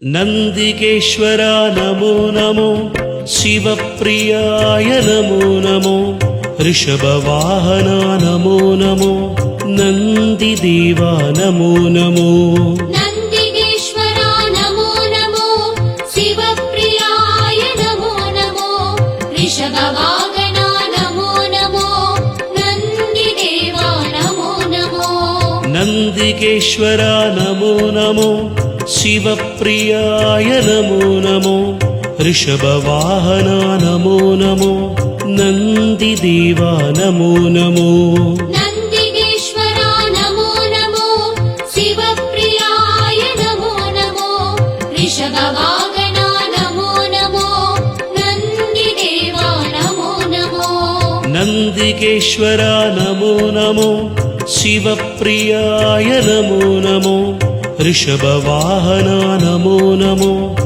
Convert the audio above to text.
नन्दिकेश्वरा Namo Namo शिवप्रियाय Namo Namo ऋषभवाहना Namo Namo नन्दिदेवा Namo Namo नन्दिकेश्वरा Namo Namo शिवप्रियाय Namo Namo ऋषभवाहना Namo Namo नन्दिदेवा Namo Namo नन्दिकेश्वरा Namo Namo शिवप्रियाय Namo Namo ऋषभवाहना Namo Namo नन्दिदेवा Namo Namo नन्दिकेश्वरा Namo Namo शिवप्रियाय Namo Namo ऋषभवाहना Namo Namo नन्दिदेवा Namo Namo नन्दिकेश्वरा Namo Namo शिवप्रियाय Namo Namo ऋषभवाहना Namo Namo